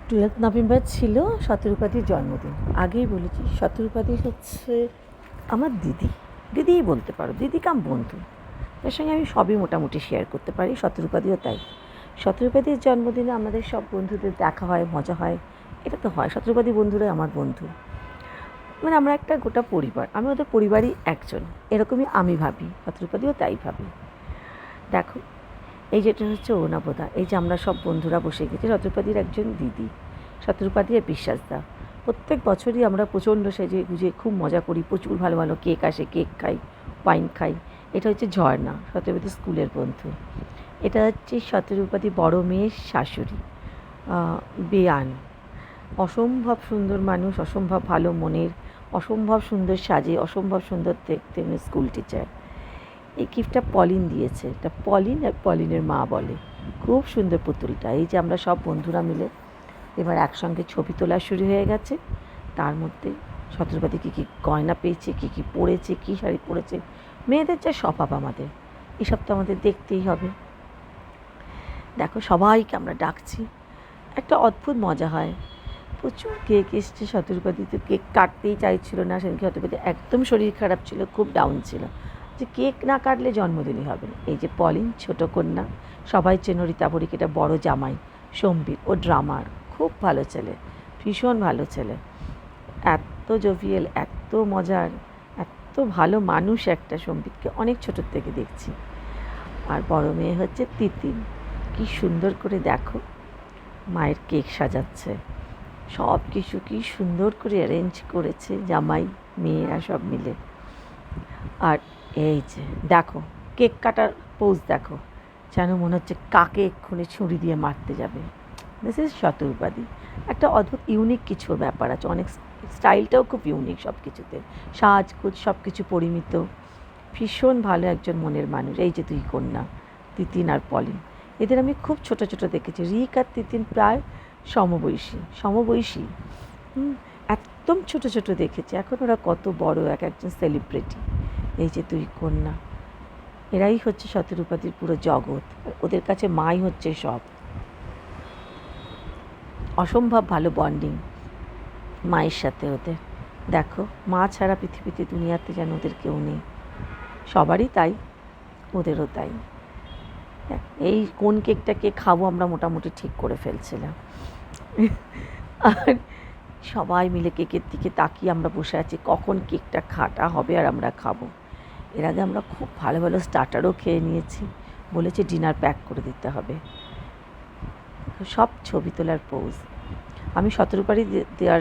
12 November ছিল শতরূপাদির জন্মদিন। আগেই বলেছি শতরূপাদি হচ্ছে আমার দিদি, দিদিই বলতে পারো, দিদি কাম বন্ধু। তার সঙ্গে আমি সবই মোটামুটি শেয়ার করতে পারি, শতরূপাদিও তাই। শতরূপাদির জন্মদিনে আমাদের সব বন্ধুদের দেখা হয়, মজা হয়, এটা তো হয়। শতরূপাদি বন্ধুরাই আমার বন্ধু, মানে আমরা একটা গোটা পরিবার, আমি ওদের পরিবারই একজন, এরকমই আমি ভাবি, শতরূপাদিও তাই ভাবি। দেখো, এই যেটা হচ্ছে অরুণাবদা, এই যে আমরা সব বন্ধুরা বসে গেছি, শতরূপাদির একজন দিদি, শতরূপাদি আর বিশ্বাসদা। প্রত্যেক বছরই আমরা প্রচণ্ড সেজে গুজে খুব মজা করি, প্রচুর ভালো ভালো কেক আসে, কেক খাই, ওয়াইন খাই। এটা হচ্ছে ঝর্ণা, শতরূপাদি স্কুলের বন্ধু। এটা হচ্ছে শতরূপাদি বড় মেয়ের শাশুড়ি, বেয়ান। অসম্ভব সুন্দর মানুষ, অসম্ভব ভালো মনের, অসম্ভব সুন্দর সাজে, অসম্ভব সুন্দর দেখতে, স্কুল টিচার। এই গিফটটা পলিন দিয়েছে, এটা পলিন আর পলিনের মা বলে। খুব সুন্দর পুতুলটা। এই যে আমরা সব বন্ধুরা মিলে এবার একসঙ্গে ছবি তোলা শুরু হয়ে গেছে। তার মধ্যে শতরূপাদি কী কী গয়না পেয়েছে, কী কী পরেছে, কী শাড়ি পরেছে, মেয়েদের যা স্বভাব আমাদের, এসব তো আমাদের দেখতেই হবে। দেখো, সবাইকে আমরা ডাকছি, একটা অদ্ভুত মজা হয়। প্রচুর কেক এসছে, শতরূপাদি তো কেক কাটতেই চাইছিল না। সেদিনকে শতরূপাদি একদম শরীর খারাপ ছিল, খুব ডাউন ছিল, যে কেক না কাটলে জন্মদিনই হবে না। এই যে পলিন, ছোটো কন্যা, সবাই চেনো, রীতাবরীক, এটা বড় জামাই সম্বিত, ও ড্রামার, খুব ভালো ছেলে, ভীষণ ভালো ছেলে, এত জোভিয়েল, এত মজার, এত ভালো মানুষ একটা। সম্বিতকে অনেক ছোটোর থেকে দেখছি। আর বড় মেয়ে হচ্ছে তিতিন, কি সুন্দর করে দেখো মায়ের কেক সাজাচ্ছে, সব কিছু কি সুন্দর করে অ্যারেঞ্জ করেছে জামাই মেয়েরা সব মিলে। আর এই যে দেখো কেক কাটার পোজ দেখো, যেন মনে হচ্ছে কাকে এক্ষুনি ছুরি দিয়ে মারতে যাবে। দিস ইজ শতরূপাদি। একটা অদ্ভুত ইউনিক কিছু ব্যাপার আছে, অনেক স্টাইলটাও খুব ইউনিক সব কিছুতে, সাজগোজ সব কিছু পরিমিত, ভীষণ ভালো একজন মনের মানুষ। এই যে দুই কন্যা, তিতিন আর পলিন, এদের আমি খুব ছোট ছোট দেখেছি। রিক আর তিতিন প্রায় সমবয়সী, একদম ছোট ছোট দেখেছি। এখন ওরা কত বড়, এক একজন সেলিব্রিটি। এই যে দুই কন্যা, এরাই হচ্ছে শতরূপাদির পুরো জগৎ, ওদের কাছে মাই হচ্ছে সব। অসম্ভব ভালো বন্ডিং মায়ের সাথে ওদের। দেখো, মা ছাড়া পৃথিবীতে দুনিয়াতে যেন ওদের কেউ নেই, সবারই তাই, ওদেরও তাই। এই কোন কেকটাকে খাবো আমরা মোটামুটি ঠিক করে ফেলছিলাম। আর সবাই মিলে কেকের দিকে তাকিয়ে আমরা বসে আছি, কখন কেকটা কাটা হবে আর আমরা খাবো। এর আগে আমরা খুব ভালো ভালো স্টার্টারও খেয়ে নিয়েছি, বলেছে ডিনার প্যাক করে দিতে হবে। সব ছবি তোলার পোজ। আমি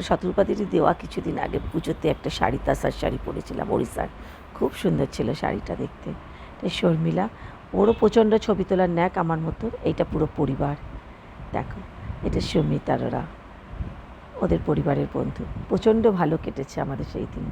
শতরূপাদিরই দেওয়া কিছুদিন আগে পুজোতে একটা শাড়ি, তাসার শাড়ি পরেছিলাম, ওড়িশার, খুব সুন্দর ছিল শাড়িটা দেখতে। শর্মিলা, ওরও প্রচণ্ড ছবি তোলার ন্যাক আমার মতো। এইটা পুরো পরিবার, দেখো, এটা সুমিত আর ওরা, ওদের পরিবারের বন্ধু। প্রচণ্ড ভালো কেটেছে আমাদের সেই দিন।